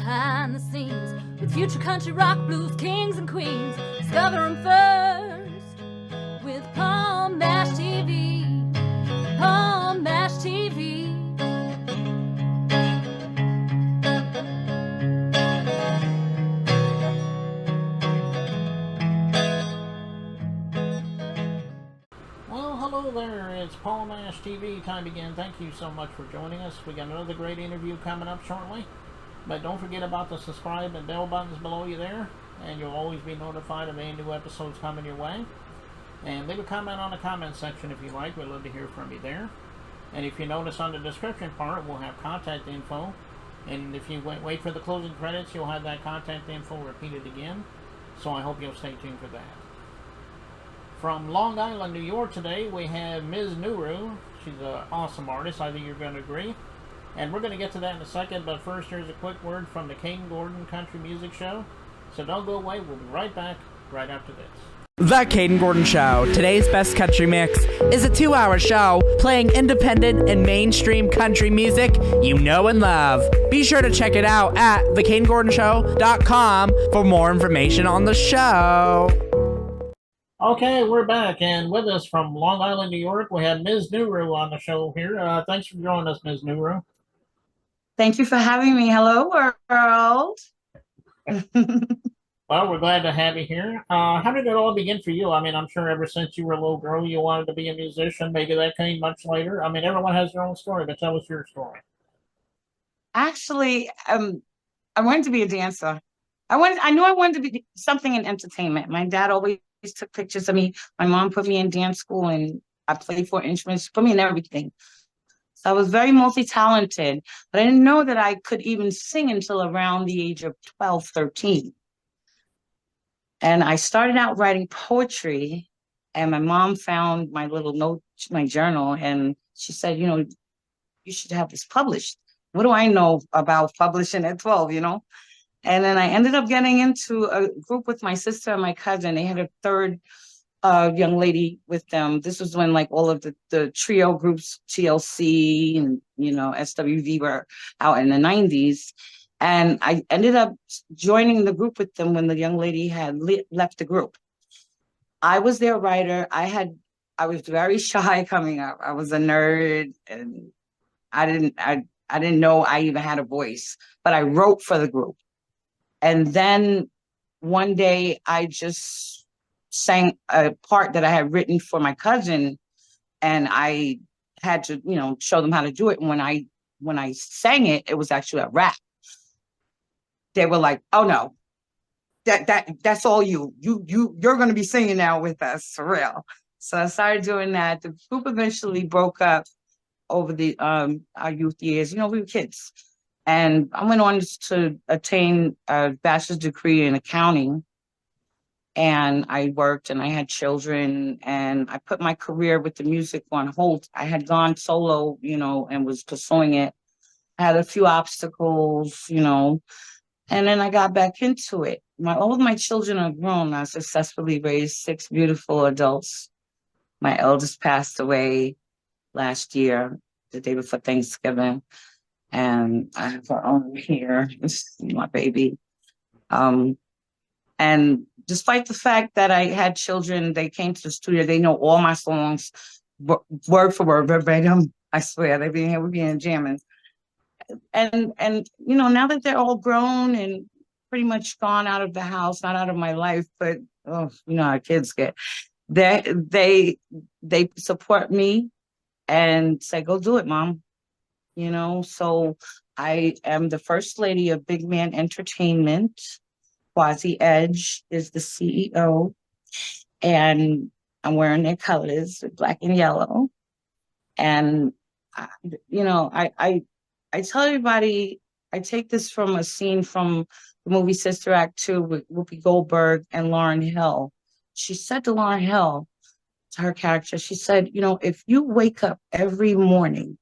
behind the scenes with future country rock blues kings and queens. Discover them first with Palm Mash TV. Palm Mash TV. Well, hello there. It's Palm Mash TV time again. Thank you so much for joining us. We got another great interview coming up shortly. But don't forget about the subscribe and bell buttons below you there, and you'll always be notified of any new episodes coming your way. And leave a comment on the comment section if you like. We'd love to hear from you there. And if you notice on the description part, we'll have contact info. And if you wait for the closing credits, you'll have that contact info repeated again. So I hope you'll stay tuned for that. From Long Island, New York today, we have Mizz Nuru. She's an awesome artist. I think you're going to agree. And we're going to get to that in a second, but first here's a quick word from the King Gordon Country Music Show. So don't go away. We'll be right back right after this. The Caden Gordon Show, today's best country mix, is a 2-hour show playing independent and mainstream country music you know and love. Be sure to check it out at thecadengordonshow.com for more information on the show. Okay, we're back, and with us from Long Island, New York, we have Ms. Nuru on the show here. Thanks for joining us, Ms. Nuru. Thank you for having me. Hello, world. Well, we're glad to have you here. How did it all begin for you? I mean, I'm sure ever since you were a little girl, you wanted to be a musician. Maybe that came much later. I mean, everyone has their own story, but tell us your story. Actually, I wanted to be a dancer. I knew I wanted to be something in entertainment. My dad always took pictures of me. My mom put me in dance school, and I played 4 instruments, put me in everything. So I was very multi-talented, but I didn't know that I could even sing until around the age of 12, 13. And I started out writing poetry, and my mom found my little note, my journal, and she said, you know, you should have this published. What do I know about publishing at 12, you know? And then I ended up getting into a group with my sister and my cousin. They had a third young lady with them. This was when like all of the trio groups, TLC and, you know, SWV were out in the 90s. And I ended up joining the group with them when the young lady had left the group. I was their writer. I was very shy coming up. I was a nerd, and I didn't know I even had a voice, but I wrote for the group. And then one day I just sang a part that I had written for my cousin, and I had to, you know, show them how to do it. And when I sang it, it was actually a rap. They were like, "Oh no, that's all you're going to be singing now with us for real." So I started doing that. The group eventually broke up over the our youth years. You know, we were kids. And I went on to attain a bachelor's degree in accounting. And I worked and I had children, and I put my career with the music on hold. I had gone solo, you know, and was pursuing it. I had a few obstacles, you know, and then I got back into it. All of my children are grown. I successfully raised 6 beautiful adults. My eldest passed away last year, the day before Thanksgiving. And I have her own here. This is my baby. And despite the fact that I had children, they came to the studio. They know all my songs, word for word, verbatim. I swear, they've been here. We've been jamming. And you know, now that they're all grown and pretty much gone out of the house, not out of my life, but you know how kids get. They support me and say, "Go do it, Mom." You know, so I am the first lady of Big Man Entertainment. Quasi Edge is the CEO, and I'm wearing their colors, black and yellow. And you know, I tell everybody, I take this from a scene from the movie Sister Act 2 with Whoopi Goldberg and Lauryn Hill. She said to Lauryn Hill, to her character, she said, you know, if you wake up every morning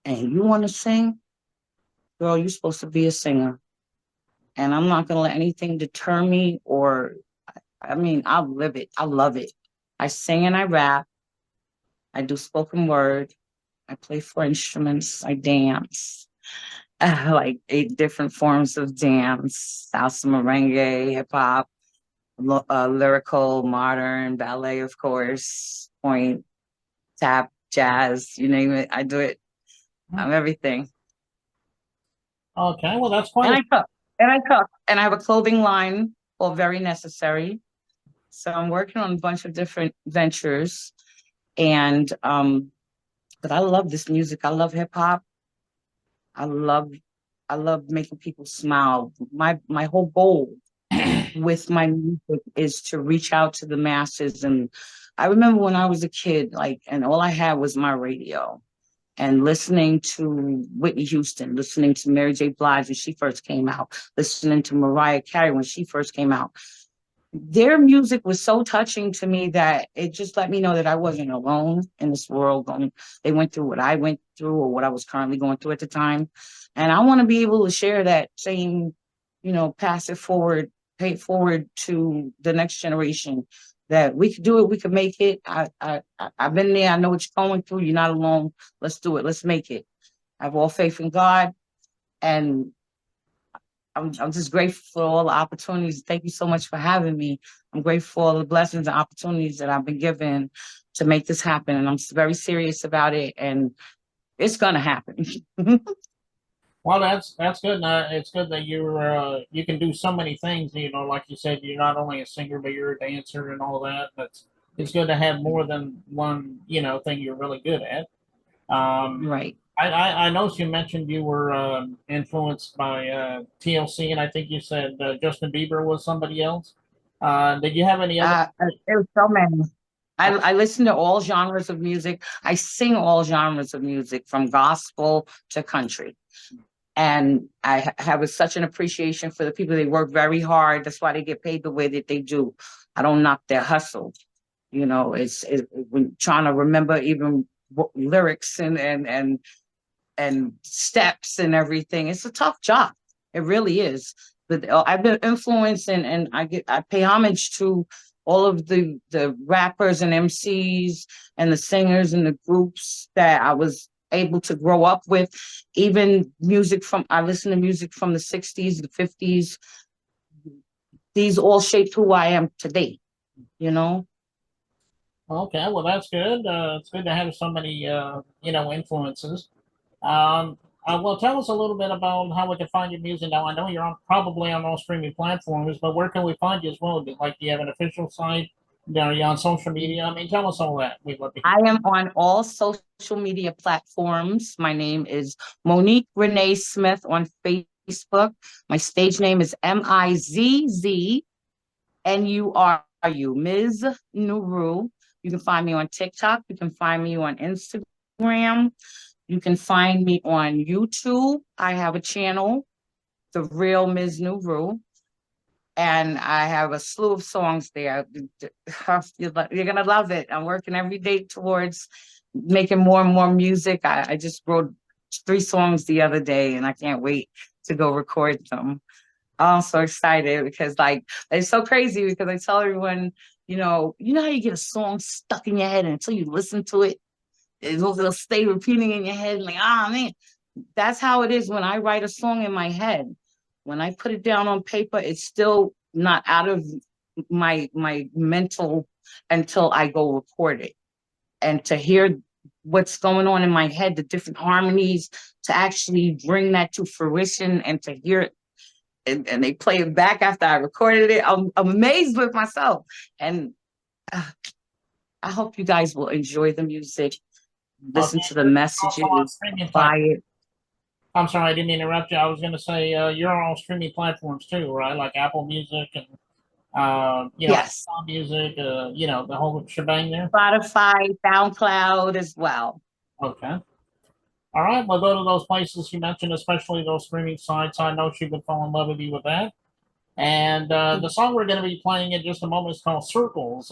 and you want to sing, girl, you're supposed to be a singer. And I'm not going to let anything deter me, or, I mean, I'll live it. I love it. I sing and I rap. I do spoken word. I play 4 instruments. I dance. like 8 different forms of dance: salsa, merengue, hip hop, lyrical, modern, ballet, of course, point, tap, jazz, you name it. I do it. I'm everything. Okay, well, that's quite And a I cook. And I cook. And I have a clothing line called Very Necessary. So I'm working on a bunch of different ventures. And but I love this music. I love hip hop. I love I love making people smile. My whole goal with my music is to reach out to the masses. And I remember when I was a kid, like, and all I had was my radio and listening to Whitney Houston, listening to Mary J. Blige when she first came out, listening to Mariah Carey when she first came out. Their music was so touching to me that it just let me know that I wasn't alone in this world. They went through what I went through or what I was currently going through at the time. And I want to be able to share that same, pass it forward, pay it forward to the next generation, that we could do it, we could make it. I've been there. I know what you're going through. You're not alone. Let's do it. Let's make it. I have all faith in God, and I'm just grateful for all the opportunities. Thank you so much for having me. I'm grateful for all the blessings and opportunities that I've been given to make this happen, and I'm very serious about it, and it's gonna happen. Well, that's good. It's good that you can do so many things. Like you said, you're not only a singer, but you're a dancer and all that. It's good to have more than one thing you're really good at. Right. I noticed you mentioned you were influenced by TLC, and I think you said Justin Bieber was somebody else. Did you have any other? It was so many. I listen to all genres of music. I sing all genres of music, from gospel to country. And I have such an appreciation for the people. They work very hard. That's why they get paid the way that they do. I don't knock their hustle. It's when trying to remember even lyrics and steps and everything. It's a tough job. It really is. But I've been influenced, and I pay homage to all of the rappers and MCs and the singers and the groups that I was able to grow up with. Even I listen to music from the 60s, the 50s. These all shaped who I am today, you know? Okay, well, that's good. It's good to have so many influences. Um, well, tell us a little bit about how we can find your music now. I know you're probably on all streaming platforms, but where can we find you as well? Do you have an official site? Are you on social media? I mean, tell us all that. We'd love to hear. I am on all social media platforms. My name is Monique Renee Smith on Facebook. My stage name is MIZZNURU, Mizz Nuru. You can find me on TikTok. You can find me on Instagram. You can find me on YouTube. I have a channel, The Real Mizz Nuru. And I have a slew of songs there. You're going to love it. I'm working every day towards making more and more music. I just wrote 3 songs the other day, and I can't wait to go record them. I'm so excited because, it's so crazy because I tell everyone, you know how you get a song stuck in your head, and until you listen to it, it'll stay repeating in your head. Man, that's how it is when I write a song in my head. When I put it down on paper, it's still not out of my mental until I go record it. And to hear what's going on in my head, the different harmonies, to actually bring that to fruition and to hear it, and they play it back after I recorded it, I'm amazed with myself. And I hope you guys will enjoy the music, listen to the messages, buy it. I'm sorry, I didn't interrupt you. I was going to say you're on all streaming platforms too, right? Like Apple Music and Yes, Amazon Music, the whole shebang there. Spotify, SoundCloud as well. Okay. All right. Well, go to those places you mentioned, especially those streaming sites. I know she would fall in love with you with that. And the song we're going to be playing in just a moment is called Circles.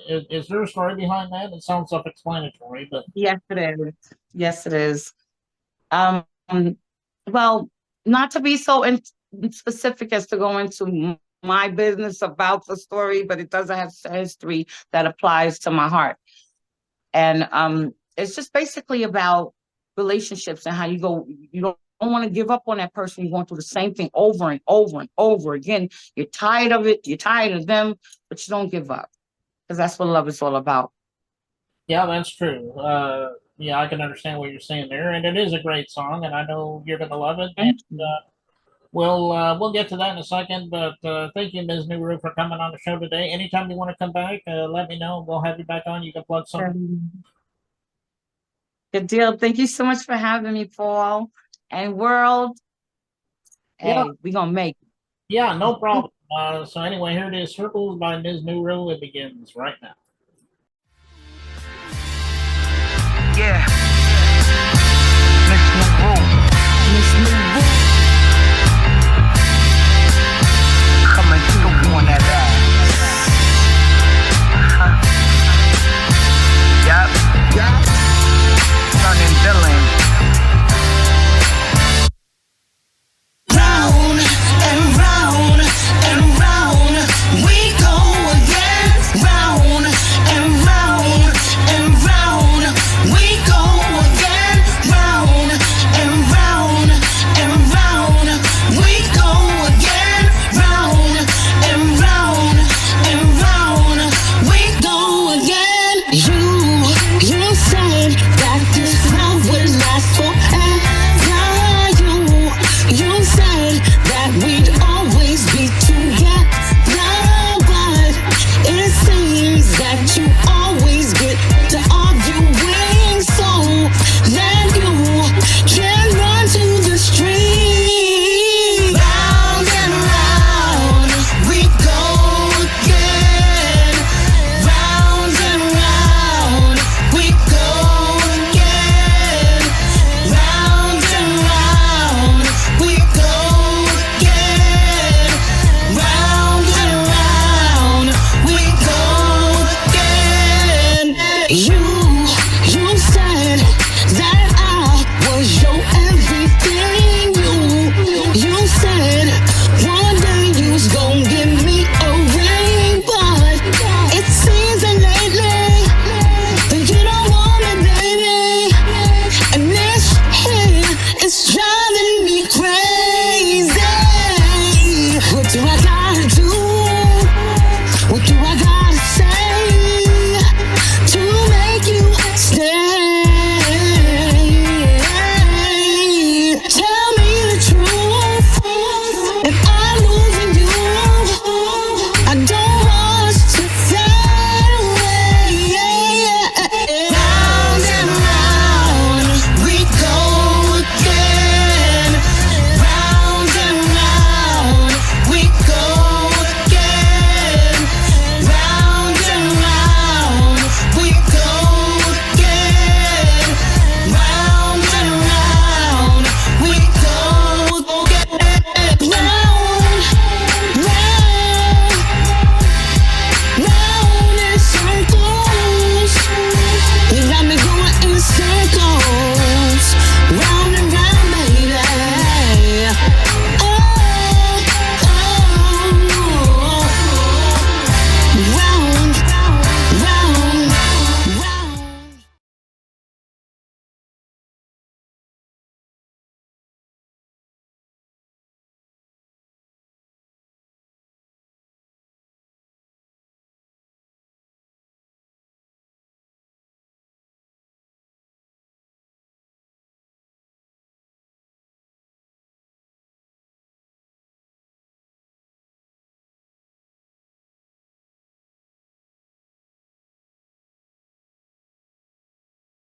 Is there a story behind that? It sounds self-explanatory, but Yes, it is. Yes, it is. Um, well, not to be so specific as to go into my business about the story, but it does have history that applies to my heart. And it's just basically about relationships and how you don't want to give up on that person. You're going through the same thing over and over and over again. You're tired of it. You're tired of them, but you don't give up, because that's what love is all about. Yeah, that's true. Yeah, I can understand what you're saying there, and it is a great song, and I know you're gonna love it. And we'll get to that in a second. But thank you, Ms. Nuru, for coming on the show today. Anytime you want to come back, let me know. We'll have you back on. You can plug something. Good deal. Thank you so much for having me, Paul and world. Hey, Yeah. we gonna make it. Yeah, no problem. So anyway, here it is, Circles by Ms. Nuru. It begins right now. Yeah. Miss Nuru. Miss Nuru.